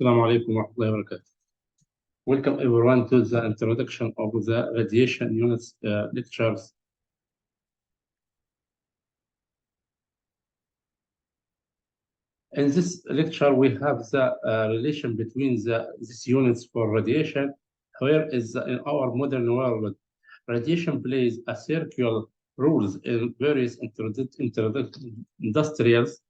Assalamu alaikum wa rahmatullahi wa barakatuh. Welcome everyone to the introduction of the radiation units lectures. In this lecture, we have the relation between these units for radiation, where is in our modern world, radiation plays a circular roles in various industrials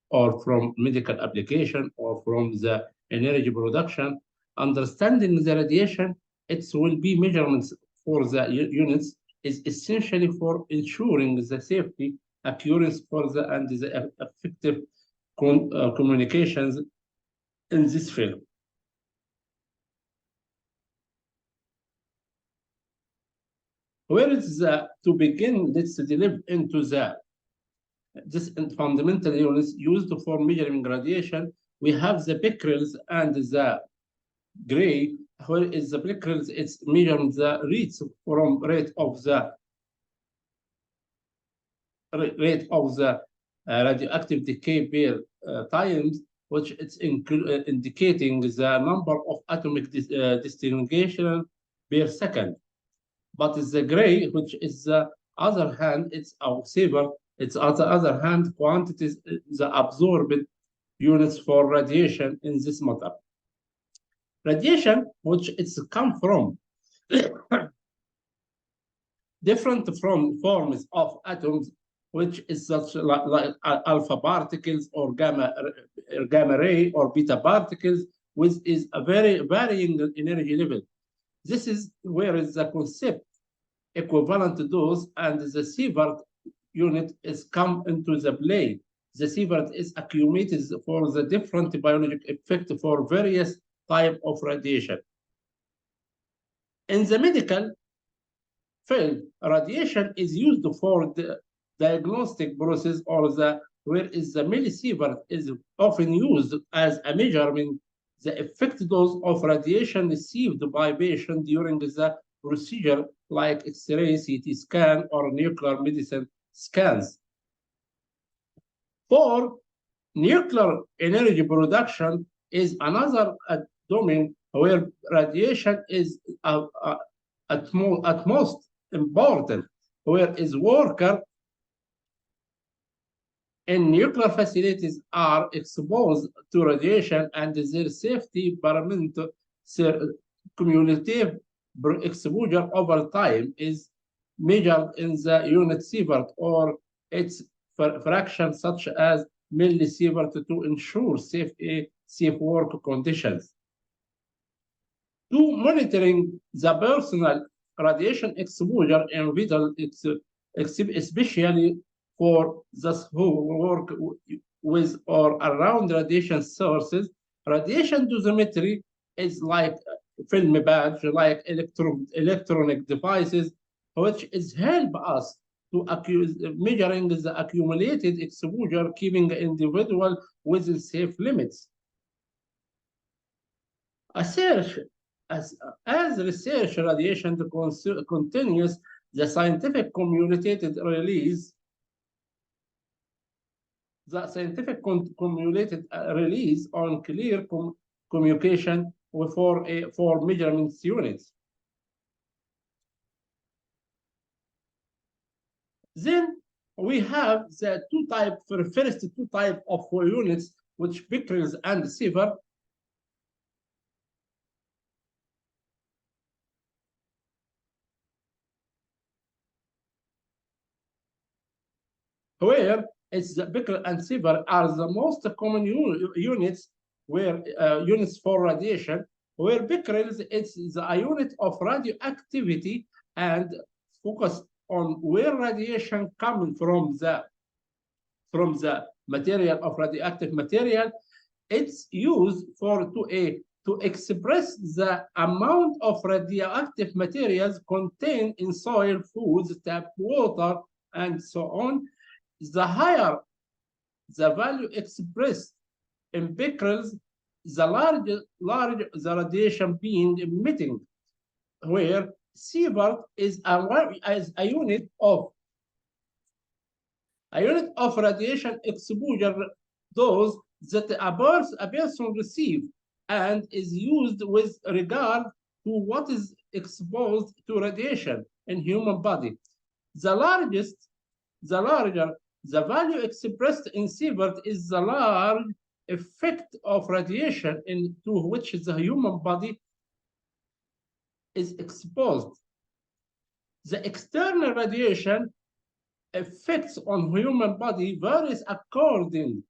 or from medical application or from the energy production. Understanding the radiation, it will be measurements for the units is essentially for ensuring the safety, accuracy for the and the effective communications in this field. Where is to begin? Let's delve into this fundamental units used for measuring radiation. We have the Becquerels and the gray. Where is the Becquerels? It's measuring the rates from rate of the radioactive decay per times, which it's indicating the number of atomic disintegration per second. But it's the gray, which is the other hand, it's our Sievert. It's on the other hand, quantities, the absorbed units for radiation in this matter. Radiation, which it's come from different from forms of atoms, which is such like alpha particles or gamma ray or beta particles, which is a very varying energy level. This is where is the concept equivalent to those, and the Sievert unit is come into the play. The Sievert is accumulated for the different biological effect for various type of radiation. In the medical field, radiation is used for the diagnostic process, or where is the millisievert is often used as a measurement the effect dose of radiation received by patient during the procedure, like X-ray, CT scan, or nuclear medicine scans. For nuclear energy production is another domain where radiation is at most important, where is worker in nuclear facilities are exposed to radiation, and their safety parameter cumulative exposure over time is measured in the unit Sievert or its fraction, such as millisievert, to ensure safe work conditions. To monitoring the personal radiation exposure in vital, especially for those who work with or around radiation sources, radiation dosimetry is like film badge, like electronic devices, which is help us to measuring the accumulated exposure, keeping the individual within safe limits. As research radiation continues, the scientific cumulated release on clear communication for measurement units. Then we have the first two type of units, which Becquerel and Sievert. Where it's the Becquerel and Sievert are the most common units where units for radiation, where Becquerel is a unit of radioactivity and focus on where radiation coming from the material of radioactive material. It's used to express the amount of radioactive materials contained in soil, foods, tap water, and so on. The higher the value expressed in becquerels, the larger the radiation being emitting, where Sievert is a unit of radiation exposure dose that a person receives and is used with regard to what is exposed to radiation in human body. The larger the value expressed in Sievert is the large effect of radiation into which the human body is exposed. The external radiation effects on human body varies according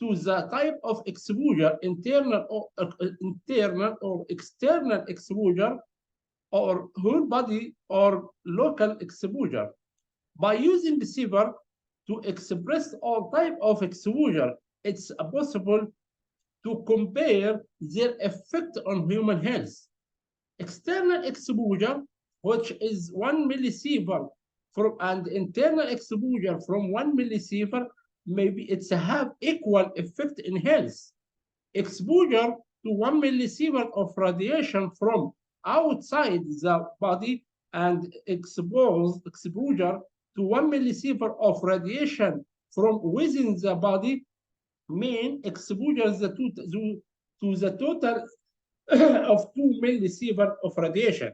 to the type of exposure, internal or external exposure, or whole body or local exposure. By using the Sievert to express all type of exposure, it's possible to compare their effect on human health. External exposure, which is 1 millisievert from, and internal exposure from 1 millisievert, maybe it's have equal effect in health. Exposure to 1 millisievert of radiation from outside the body and exposure to 1 millisievert of radiation from within the body mean exposure to the total of 2 millisievert of radiation.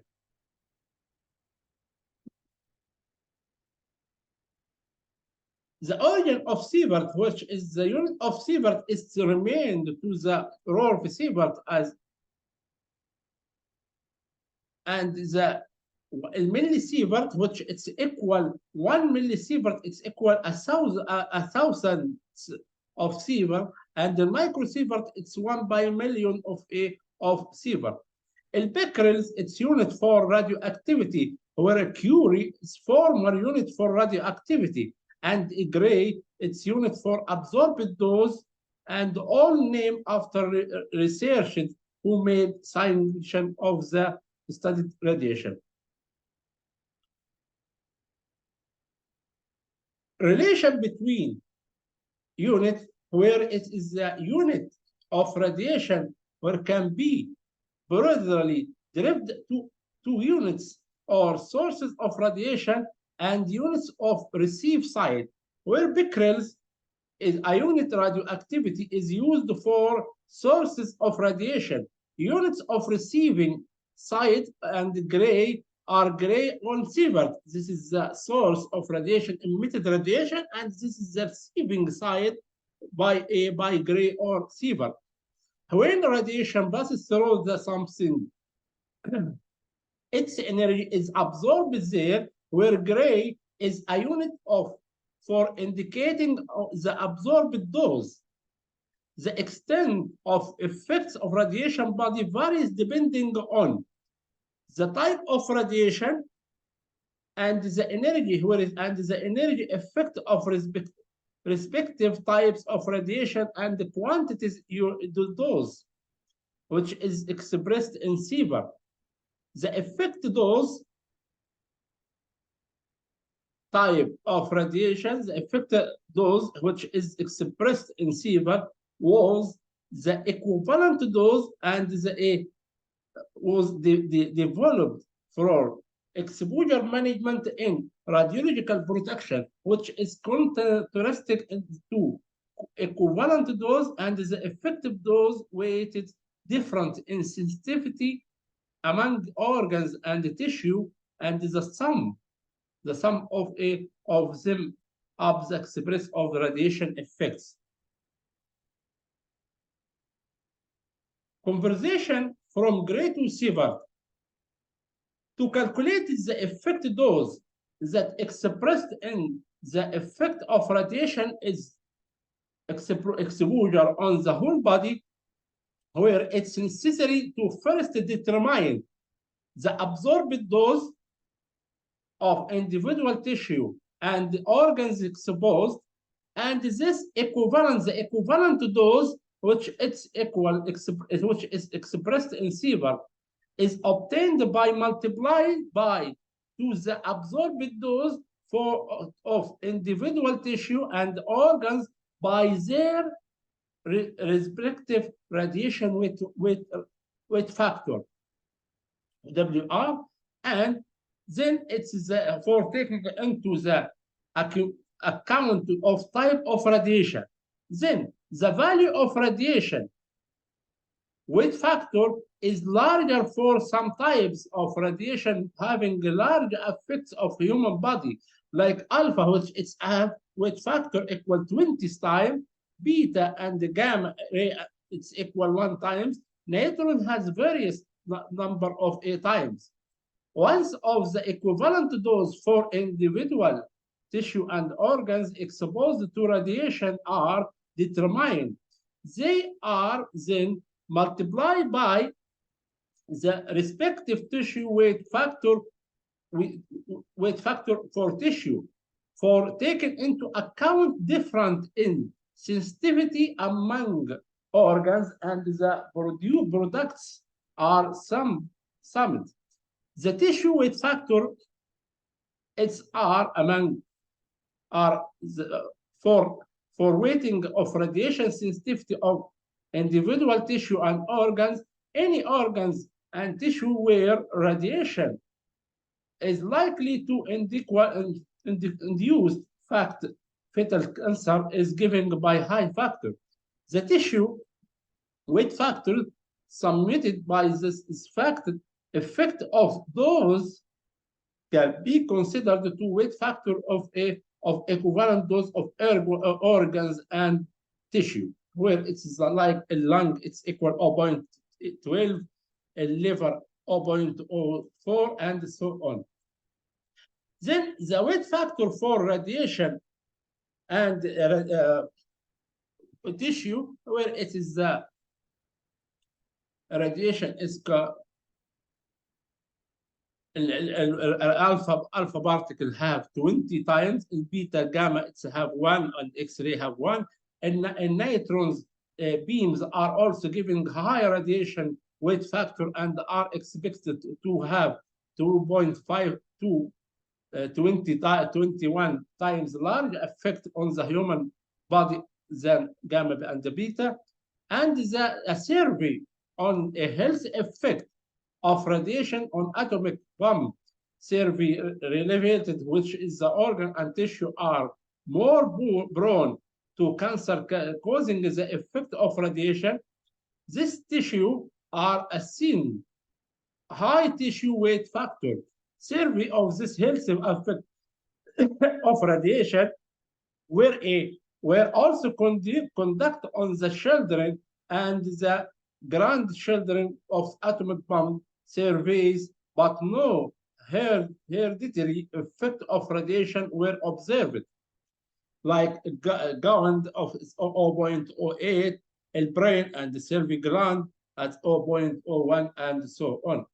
The origin of Sievert, which is the unit of Sievert, is remained to the Rolf Sievert as, and the millisievert, which it's equal 1 millisievert, it's equal a thousand of Sievert, and the microsievert, it's 1 by million of Sievert. In Becquerel, its unit for radioactivity, where Curie is former unit for radioactivity, and Gray, its unit for absorbed dose, and all named after researchers who made simulation of the studied radiation. Relation between unit, where it is the unit of radiation, where can be broadly derived to two units or sources of radiation and units of receive site, where Becquerel is a unit radioactivity is used for sources of radiation. Units of receiving site and Gray are Gray on Sievert. This is the source of radiation, emitted radiation, and this is the receiving site by Gray or Sievert. When radiation passes through the something, its energy is absorbed there, where Gray is a unit of for indicating the absorbed dose. The extent of effects of radiation body varies depending on the type of radiation and the energy, and the energy effect of respective types of radiation and the quantities dose, which is expressed in Sievert. The effect dose type of radiation, the effect dose, which is expressed in Sievert, was the equivalent dose and was developed for exposure management in radiological protection, which is contrasted to equivalent dose and the effective dose weighted different in sensitivity among organs and the tissue, and the sum of them of the express of the radiation effects. Conversion from Gray to Sievert. To calculate the effect dose that expressed in the effect of radiation is exposure on the whole body, where it's necessary to first determine the absorbed dose of individual tissue and organs exposed, and this equivalent, the equivalent dose, which is expressed in Sievert, is obtained by multiplying by to the absorbed dose of individual tissue and organs by their respective radiation weight factor, WR, and then it's for taking into the account of type of radiation. Then the value of radiation weight factor is larger for some types of radiation having large effects of human body, like alpha, which it's a weight factor equal 20 times, beta and gamma ray it's equal 1 times. Neutron has various number of A times. Once of the equivalent dose for individual tissue and organs exposed to radiation are determined. They are then multiplied by the respective tissue weight factor for tissue, for taking into account different in sensitivity among organs, and the products are summed. The tissue weight factor it's R among are for weighting of radiation sensitivity of individual tissue and organs. Any organs and tissue where radiation is likely to induce fetal cancer is given by high factor. The tissue weight factor submitted by this effect of those can be considered the weight factor of equivalent dose of organs and tissue, where it's like a lung, it's equal 0.12, a liver 0.04, and so on. Then the weight factor for radiation and tissue, where it is the radiation is alpha particle have 20 times, in beta gamma it's have 1, and X-ray have 1, and neutrons beams are also giving higher radiation weight factor and are expected to have 2.5 to 21 times larger effect on the human body than gamma and the beta. And a survey on a health effect of radiation on atomic bomb survey related, which is the organ and tissue are more prone to cancer causing the effect of radiation. This tissue are a seen high tissue weight factor. Survey of this health effect of radiation were also conduct on the children and the grandchildren of atomic bomb surveys, but no hereditary effect of radiation were observed, like gland of 0.08, el brain and the cervical gland at 0.01, and so on.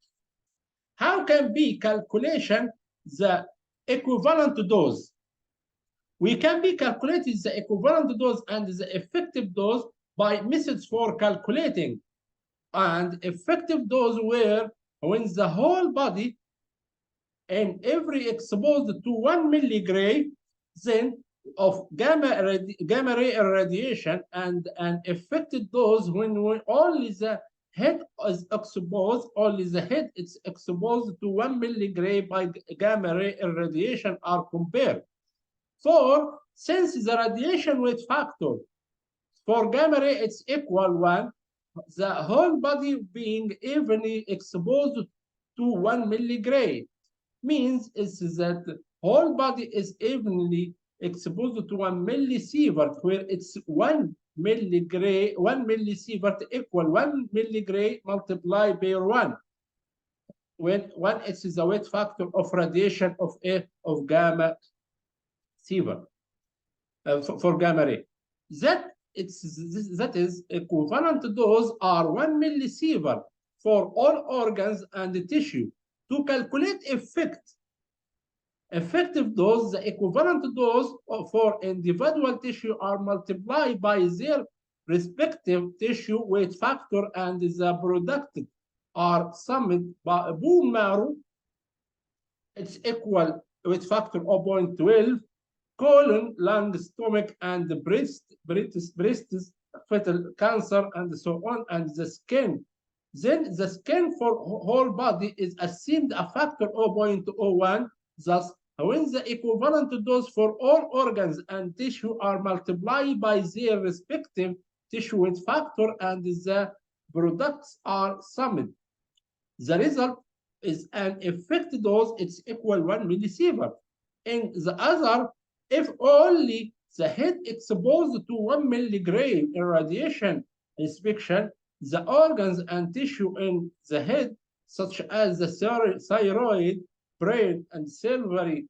How can be calculation the equivalent dose? We can be calculating the equivalent dose and the effective dose by methods for calculating. And effective dose were when the whole body and every exposed to 1 milligray then of gamma ray radiation, and an effective dose when only the head is exposed, only the head is exposed to 1 milligray by gamma ray radiation are compared. For since the radiation weight factor for gamma ray it's equal 1, the whole body being evenly exposed to 1 milligray means is that whole body is evenly exposed to 1 millisievert, where it's 1 milligray, 1 millisievert equal 1 milligray multiplied by 1. When 1 is the weight factor of radiation of gamma sievert for gamma ray. That is equivalent dose are 1 millisievert for all organs and the tissue. To calculate effective dose, the equivalent dose for individual tissue are multiplied by their respective tissue weight factor, and the product are summed by bone marrow. It's equal weight factor 0.12, colon, lung, stomach, and the breast, fetal cancer, and so on, and the skin. Then the skin for whole body is assumed a factor 0.01. Thus, when the equivalent dose for all organs and tissue are multiplied by their respective tissue weight factor, and the products are summed. The result is an effect dose, it's equal 1 millisievert. In the other, if only the head exposed to 1 milligram in radiation inspection, the organs and tissue in the head, such as the thyroid, brain, and salivary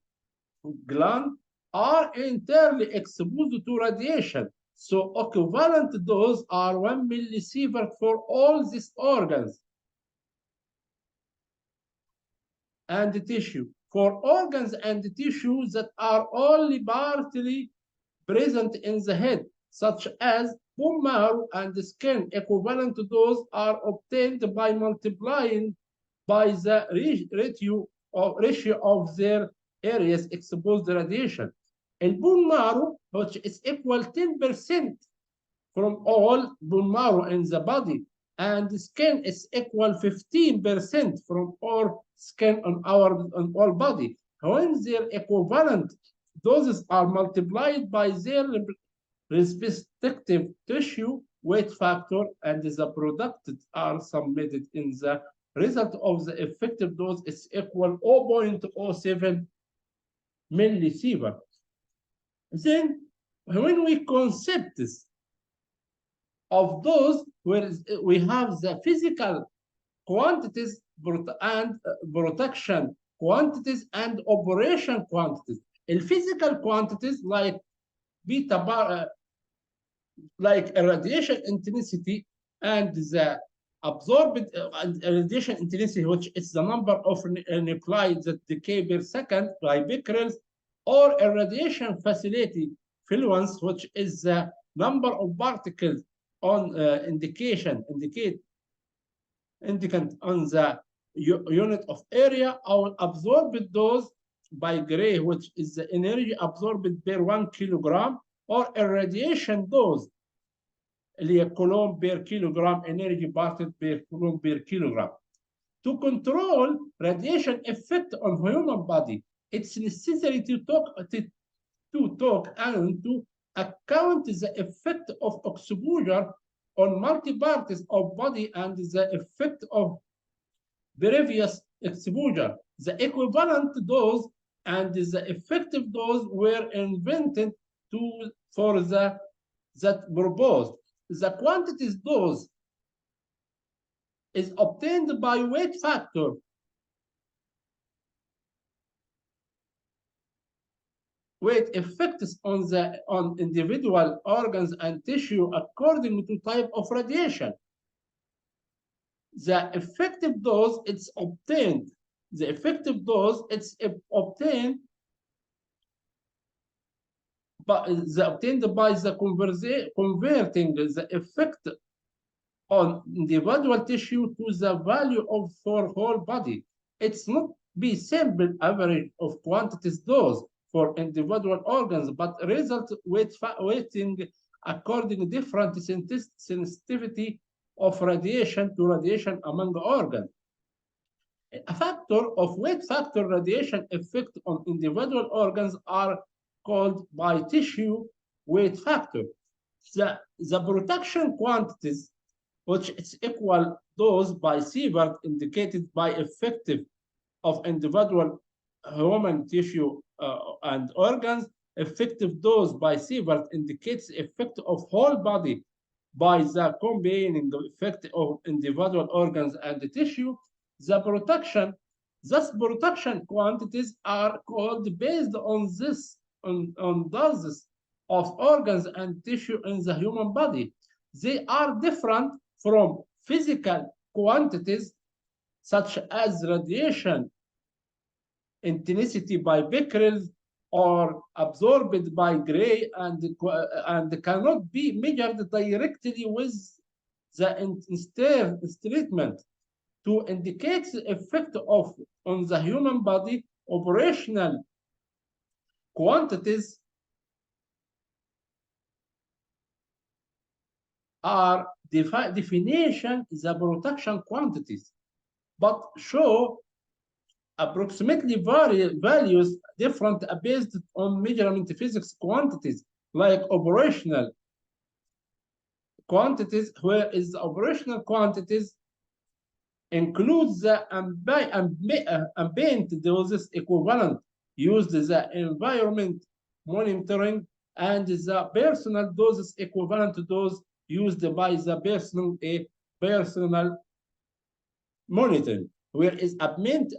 gland, are entirely exposed to radiation. So equivalent dose are 1 millisievert for all these organs and the tissue. For organs and the tissues that are only partly present in the head, such as bone marrow and the skin, equivalent dose are obtained by multiplying by the ratio of their areas exposed to radiation. Bone marrow, which is equal 10% from all bone marrow in the body, and the skin is equal 15% from all skin on all body. When their equivalent doses are multiplied by their respective tissue weight factor and the product are submitted in the result of the effective dose is equal 0.07 millisievert. Then when we concept this of those where we have the physical quantities and protection quantities and operation quantities. In physical quantities like beta bar, like radiation intensity and the absorbed radiation intensity, which is the number of nuclei that decay per second by Becquerel, or a radiation facility fluence, which is the number of particles on indicant on the unit of area, or absorbed dose by Gray, which is the energy absorbed per 1 kilogram, or a radiation dose, coulomb per kilogram, energy parted per coulomb per kilogram. To control radiation effect on human body, it's necessary to talk and to account the effect of exposure on multi-parts of body and the effect of previous exposure. The equivalent dose and the effective dose were invented for that purpose. The quantities dose is obtained by weight factor. Weight effects on individual organs and tissue according to type of radiation. The effective dose it's obtained. The effective dose it's obtained by the converting the effect on individual tissue to the value of for whole body. It's not be simple average of quantities dose for individual organs, but result weighting according to different sensitivity of radiation to radiation among the organs. A factor of weight factor radiation effect on individual organs are called by tissue weight factor. The protection quantities, which is equal dose by Sievert, indicated by effective of individual human tissue and organs. Effective dose by Sievert indicates effect of whole body by the combining the effect of individual organs and the tissue. The protection, thus protection quantities are called based on this on doses of organs and tissue in the human body. They are different from physical quantities such as radiation intensity by Becquerel or absorbed by Gray, and cannot be measured directly with the instrument to indicate the effect of on the human body. Operational quantities are definition the protection quantities, but show approximately values different based on measurement physics quantities like operational quantities, where is the operational quantities includes the ambient doses equivalent used the environment monitoring, and the personal doses equivalent to those used by the personal monitoring, whereas ambient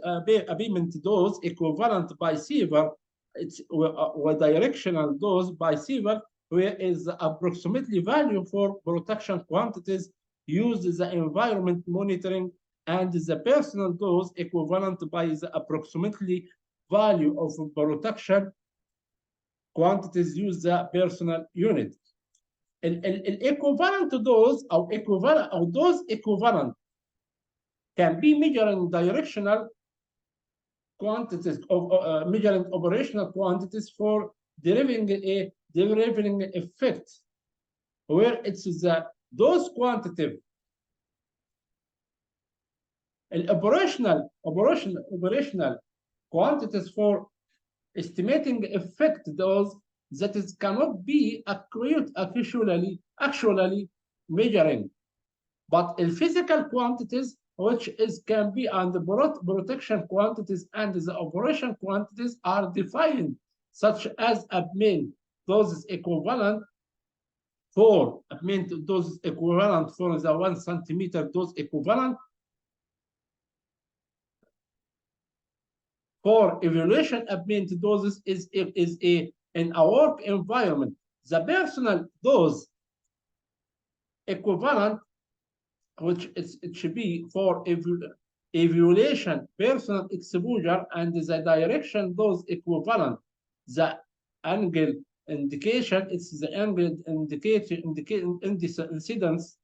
dose equivalent by Sievert, it's a directional dose by Sievert, whereas approximately value for protection quantities used the environment monitoring, and the personal dose equivalent by the approximately value of protection quantities use the personal unit. الايكوفالنت دوز او equivalent او دوز equivalent can be measuring directional quantities of measuring operational quantities for deriving effect, where it's the dose quantitative operational quantities for estimating effect dose that is cannot be actually measuring, but in physical quantities which can be under protection quantities and the operation quantities are defined, such as ambient doses equivalent for the 1 centimeter dose equivalent. For evaluation ambient doses is in a work environment. The personal dose equivalent, which it should be for evaluation personal exposure, and the direction dose equivalent. The angle indication, it's the angle incidence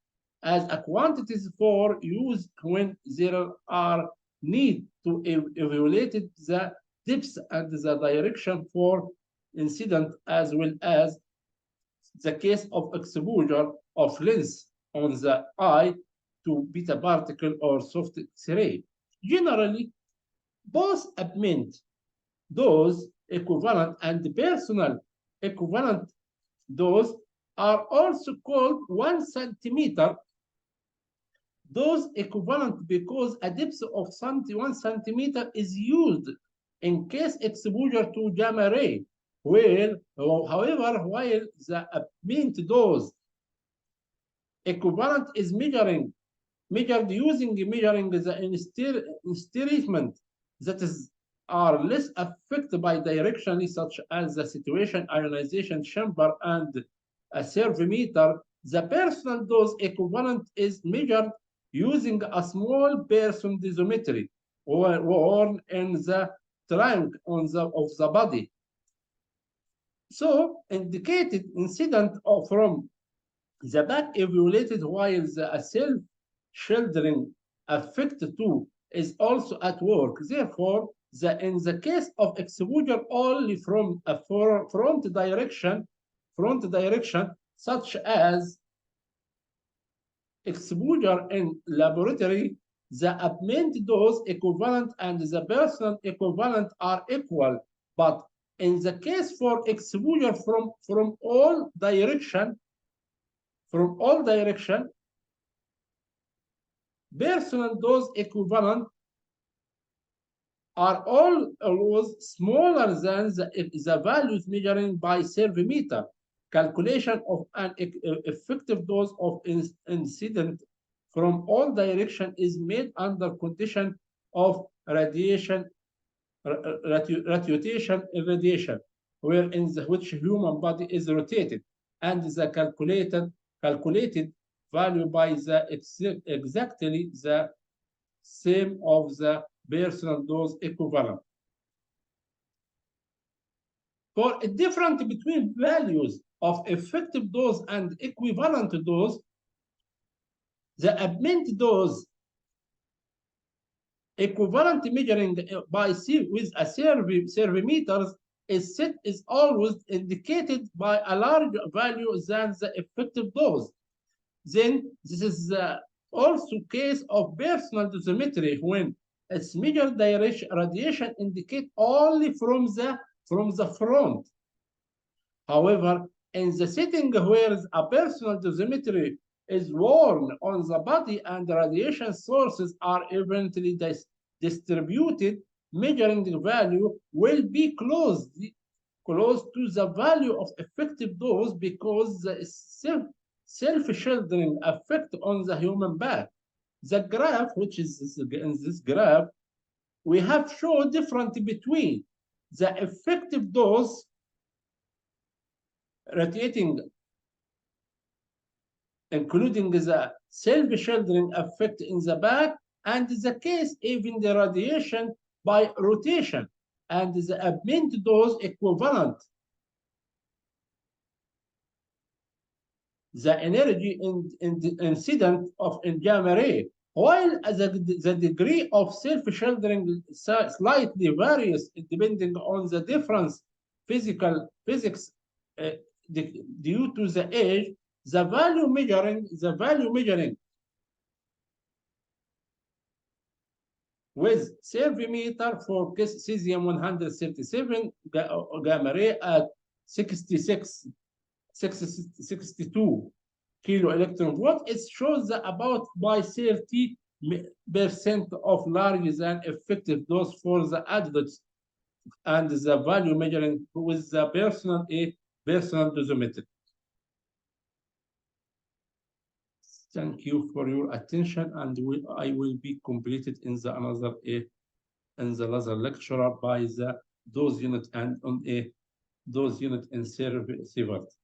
as a quantities for use when there are need to evaluate the depth and the direction for incident, as well as the case of exposure of lens on the eye to beta particle or soft X-ray. Generally, both ambient dose equivalent and personal equivalent dose are also called 1 centimeter dose equivalent because a depth of 1 centimeter is used in case exposure to gamma ray, however, while the ambient dose equivalent is measured using the instrument that are less affected by directionally, such as the situation ionization chamber and a servometer. The personal dose equivalent is measured using a small person dosimetry worn in the trunk of the body. So indicated incident from the back evaluated while the self-shielding effect too is also at work. Therefore, in the case of exposure only from a front direction, such as exposure in laboratory, the ambient dose equivalent and the personal equivalent are equal. But in the case for exposure from all direction, personal dose equivalent are always smaller than the values measuring by servometer. Calculation of an effective dose of incident from all direction is made under condition of rotation irradiation, which human body is rotated, and the calculated value by the exactly the same of the personal dose equivalent. For a difference between values of effective dose and equivalent dose, the ambient dose equivalent measuring by with a servometer is always indicated by a larger value than the effective dose. Then this is also case of personal dosimetry when its measured radiation indicate only from the front. However, in the setting where a personal dosimetry is worn on the body and radiation sources are eventually distributed, measuring the value will be close to the value of effective dose because the self-shielding effect on the human back. The graph, which is in this graph, we have shown difference between the effective dose radiating, including the self-shielding effect in the back, and the case even the radiation by rotation, and the emitted dose equivalent. The energy incident of gamma ray, while the degree of self-shielding slightly varies depending on the difference physics due to the age, the value measuring with servimeter for cesium 137 gamma ray at 62 kilo electron volt, it shows that about by 30% of larger than effective dose for the adults, and the value measuring with the personal dosimeter. Thank you for your attention, and I will be completed in the another lecture by the dose unit and on a dose unit in Sievert.